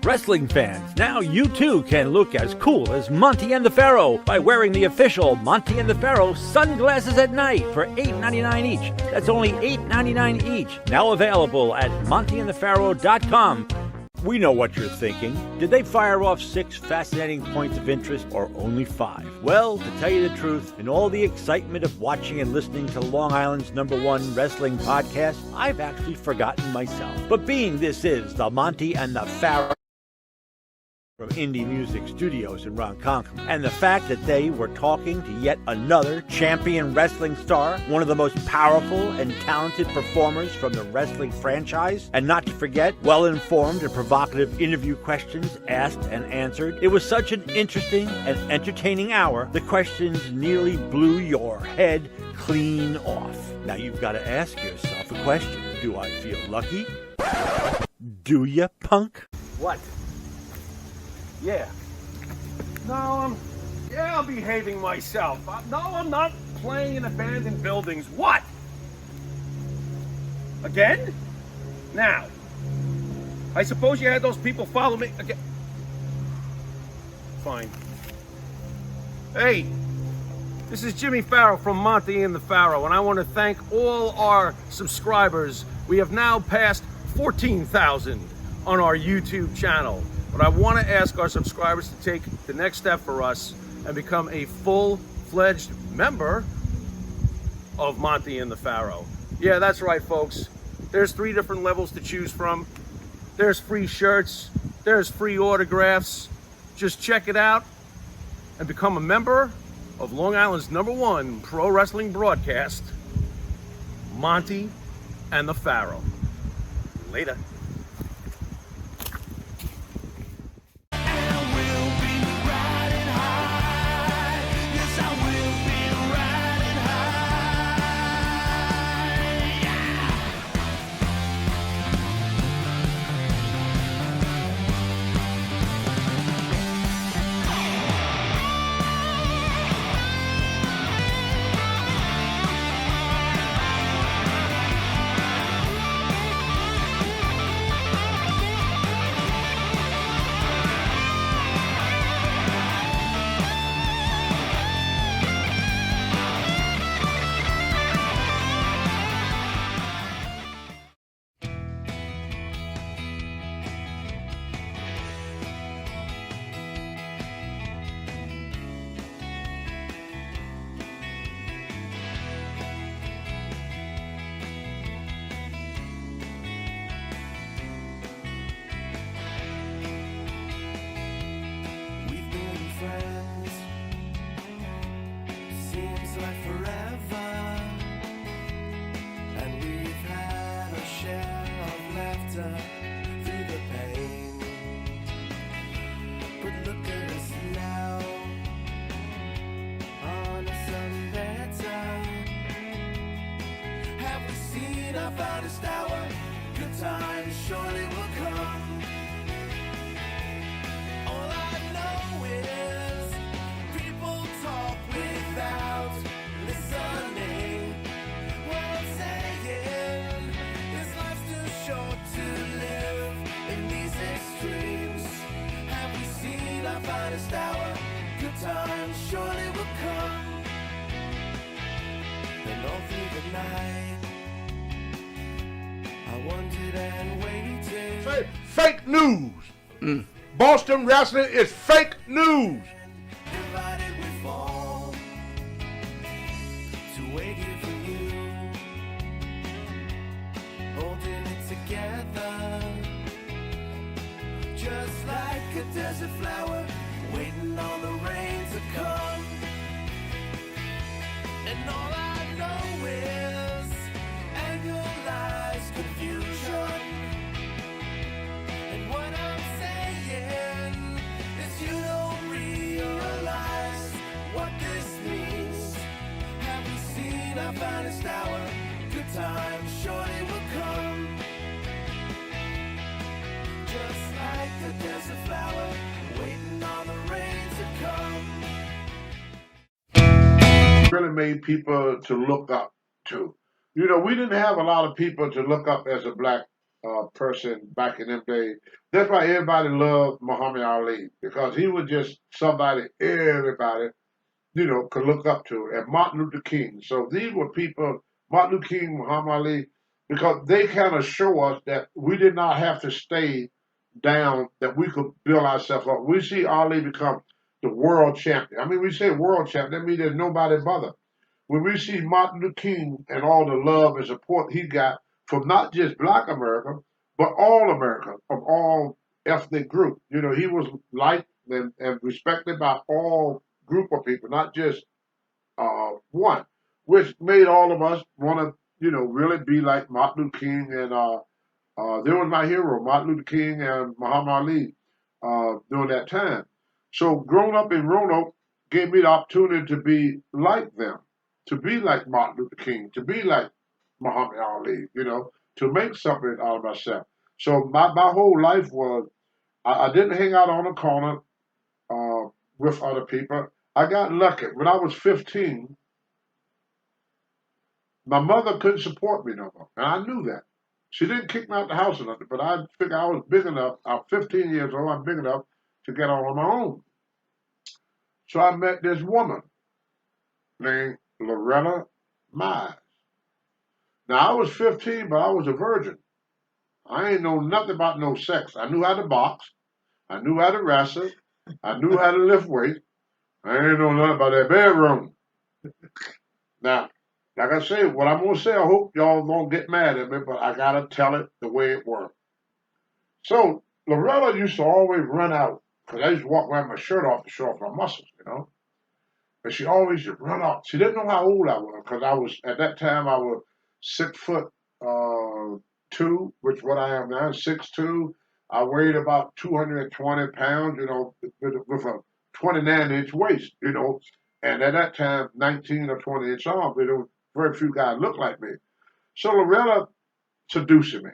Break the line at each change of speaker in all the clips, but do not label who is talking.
Wrestling fans, now you too can look as cool as Monty and the Pharaoh by wearing the official Monty and the Pharaoh sunglasses at night for $8.99 each. That's only $8.99 each. Now available at montyandthepharaoh.com. We know what you're thinking. Did they fire off 6 fascinating points of interest or only 5? Well, to tell you the truth, in all the excitement of watching and listening to Long Island's #1 wrestling podcast, I've actually forgotten myself. But being this is the Monty and the Pharaoh from Indie Music Studios in Ronkonkoma, and the fact that they were talking to yet another champion wrestling star, one of the most powerful and talented performers from the wrestling franchise, and not to forget, well-informed and provocative interview questions asked and answered. It was such an interesting and entertaining hour, the questions nearly blew your head clean off. Now you've got to ask yourself a question. Do I feel lucky? Do ya, punk?
What? Yeah. No, I'm behaving myself. No, I'm not playing in abandoned buildings. What? Again? Now, I suppose you had those people follow me again. Fine. Hey, this is Jimmy Pharaoh from Monty and the Pharaoh, and I want to thank all our subscribers. We have now passed 14,000 on our YouTube channel. But I want to ask our subscribers to take the next step for us and become a full-fledged member of Monty and the Pharaoh. Yeah, that's right, folks. There's 3 different levels to choose from. There's free shirts. There's free autographs. Just check it out and become a member of Long Island's #1 pro wrestling broadcast, Monty and the Pharaoh. Later.
Finest hour, good times surely will come. All I know is people talk without listening. What I'm saying is life's too short to live in these extremes. Have we seen our finest hour? Good times surely will come. And all through the night I wondered and waited.
Fake news. Boston wrestling is fake news.
Divided we fall to wait here for you, holding it together, just like a desert flower, waiting on the rain to come. And all I know is annualized confusion. And what I'm saying is you don't realize what this means. Have we seen our finest hour? Good times surely will come. Just like a desert flower, waiting on the rain to come.
Really made people to look up to. You know, we didn't have a lot of people to look up as a black person back in them days. That's why everybody loved Muhammad Ali because he was just somebody everybody could look up to, and Martin Luther King. So these were people, Martin Luther King, Muhammad Ali, because they kind of show us that we did not have to stay down, that we could build ourselves up. We see Ali become the world champion. I mean, we say world champion, that means there's nobody but. When we see Martin Luther King and all the love and support he got from not just Black America, but all America, of all ethnic groups. He was liked and respected by all group of people, not just one, which made all of us want to, really be like Martin Luther King and there was my hero, Martin Luther King and Muhammad Ali during that time. So growing up in Roanoke gave me the opportunity to be like them, to be like Martin Luther King, to be like Muhammad Ali, to make something out of myself. So my whole life was, I didn't hang out on the corner with other people. I got lucky. When I was 15, my mother couldn't support me no more, and I knew that. She didn't kick me out the house or nothing, but I figured I was big enough. I'm 15 years old. I'm big enough to get on my own. So I met this woman named Loretta Mize. Now, I was 15, but I was a virgin. I ain't know nothing about no sex. I knew how to box. I knew how to wrestle. I knew how to lift weight. I ain't know nothing about that bedroom. Now, like I say, what I'm going to say, I hope y'all don't get mad at me, but I got to tell it the way it worked. So, Loretta used to always run out, because I used to walk around with my shirt off to show off my muscles, But she always used to run out. She didn't know how old I was, because at that time, I was 6'2", which is what I am now, 6'2". I weighed about 220 pounds, with a 29-inch waist, And at that time, 19 or 20-inch arms, there was very few guys looked like me. So Loretta seduced me.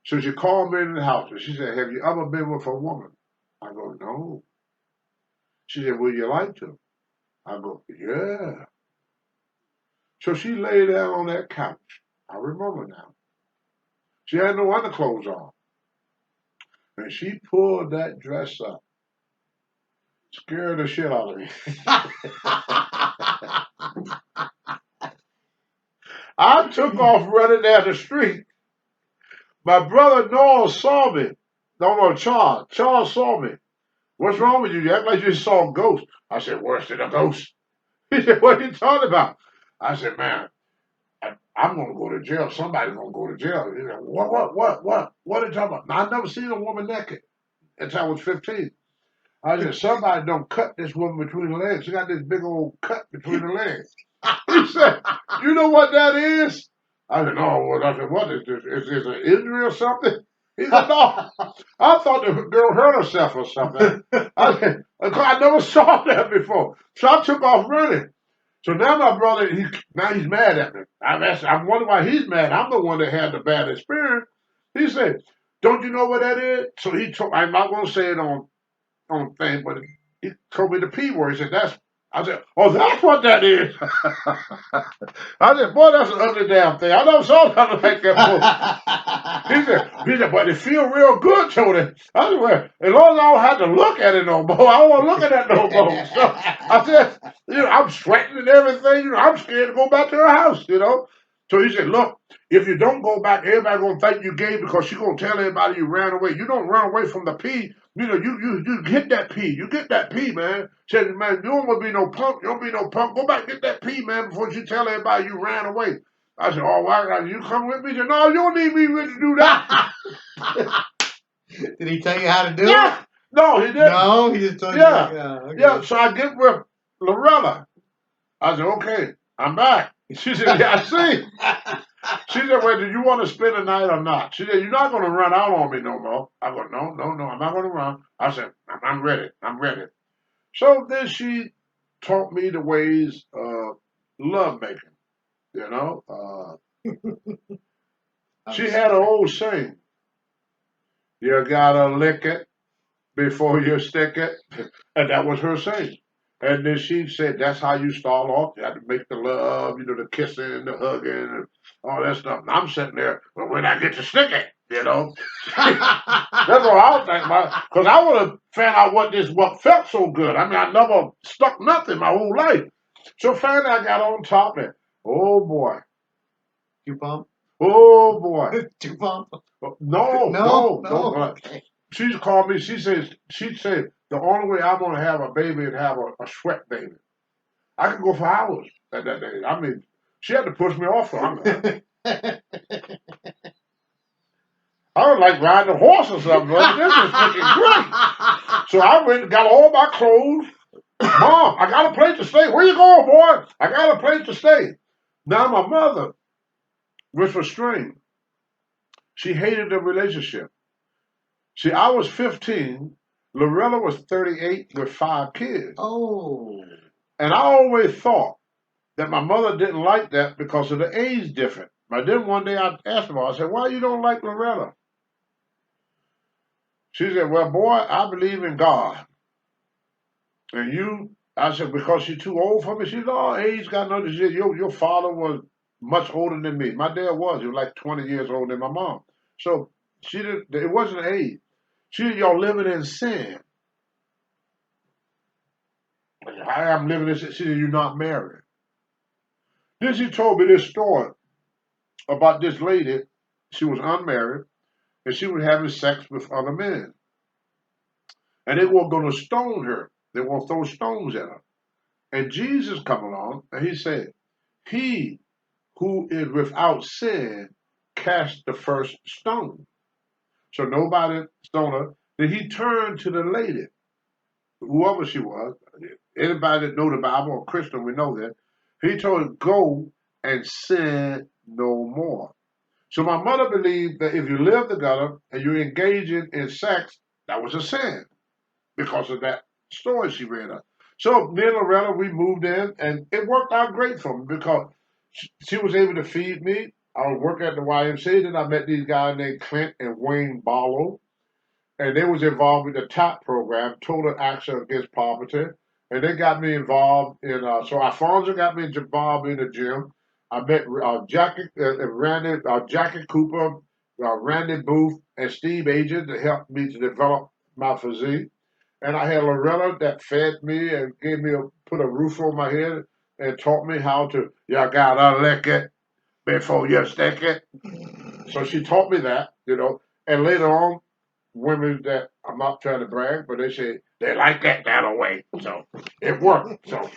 So she called me in the house and she said, "Have you ever been with a woman?" I go, "No." She said, "Would you like to?" I go, "Yeah." So she lay down on that couch. I remember now. She had no underclothes on. And she pulled that dress up. Scared the shit out of me. I took off running down the street. My brother Noel saw me. No, Charles. Charles saw me. "What's wrong with you? You act like you saw a ghost." I said, "Worse than a ghost." He said, "What are you talking about?" I said, "Man, I'm going to go to jail. Somebody's going to go to jail." He said, What are you talking about?" Now, I never seen a woman naked until I was 15. I said, "Somebody don't cut this woman between the legs. She got this big old cut between the legs." He said, "You know what that is?" I said, "No." I said, "What is this? Is this an injury or something?" He said, "No." I thought the girl hurt herself or something. I never saw that before. So I took off running. So now my brother, he's mad at me. I'm wondering why he's mad. I'm the one that had the bad experience. He said, "Don't you know what that is?" So he told, I'm not going to say it on thing, but he told me the P word. He said, I said, "Oh, that's what that is." I said, "Boy, that's an ugly damn thing. I never saw nothing like that before." He said, "But it feel real good, Tony." I said, "Well, as long as I don't have to look at it no more, I don't want to look at that no more." So I said, "I'm sweating and everything. I'm scared to go back to her house, So he said, "Look, if you don't go back, everybody gonna think you gay because she gonna tell everybody you ran away. You don't run away from the P. You get that P. You get that P, man." Said, "Man, you don't want to be no punk. You don't be no punk. Go back and get that P, man, before you tell everybody you ran away." I said, "Oh, why? You come with me?" He said, "No, you don't need me to do that."
Did he tell you how to do
Yeah.
it?
No, he didn't.
No, he just told you. Okay.
Yeah. So I get with Loretta. I said, "Okay, I'm back." She said, "Yeah, I see." She said, "Well, do you want to spend the night or not?" She said, "You're not going to run out on me no more." I go, No, I'm not going to run." I said, I'm ready. So then she taught me the ways of love making, She had an old saying, "You gotta lick it before you stick it." And that was her saying. And then she said, that's how you start off. You have to make the love, the kissing, the hugging. all that stuff. And I'm sitting there, but when I get to stick it, you know. That's what I was thinking about. Because I would have found out what felt so good. I mean, I never stuck nothing my whole life. So finally I got on top and oh boy.
You pump?
Oh boy.
You pump?
No. She called me, she said the only way I'm gonna have a baby is have a sweat baby. I could go for hours that day. I mean, she had to push me off. I was like riding a horse or something. Brother. This is looking great. So I went and got all my clothes. Mom, I got a place to stay. Where you going, boy? I got a place to stay. Now my mother, which was strange, she hated the relationship. See, I was 15. Loretta was 38 with 5 kids.
Oh.
And I always thought that my mother didn't like that because of the age difference. But then one day I asked her, I said, why you don't like Loretta? She said, well, boy, I believe in God. And you, I said, because she's too old for me? She said, oh, age got nothing to do. Your father was much older than me. My dad was. He was like 20 years older than my mom. So she didn't, it wasn't age. She said, y'all living in sin. I am living in sin. She said, you're not married. Then she told me this story about this lady. She was unmarried, and she was having sex with other men. And they were going to stone her. They were going to throw stones at her. And Jesus come along, and he said, he who is without sin cast the first stone. So nobody stoned her. Then he turned to the lady, whoever she was. Anybody that know the Bible or Christian, we know that. He told her, go and sin no more. So my mother believed that if you live together and you're engaging in sex, that was a sin because of that story she read us. So me and Loretta, we moved in, and it worked out great for me because she was able to feed me. I was working at the YMCA. Then I met these guys named Clint and Wayne Barlow, and they was involved with the TAP program, Total Action Against Poverty, and they got me involved in. So Alfonso got me involved in the gym. I met Jackie Cooper, Randy Booth, and Steve Agent to help me to develop my physique. And I had Loretta that fed me and put a roof on my head and taught me how to, you gotta lick it before you stick it. So she taught me that, and later on, women that, I'm not trying to brag, but they say they like that way. So it worked. So,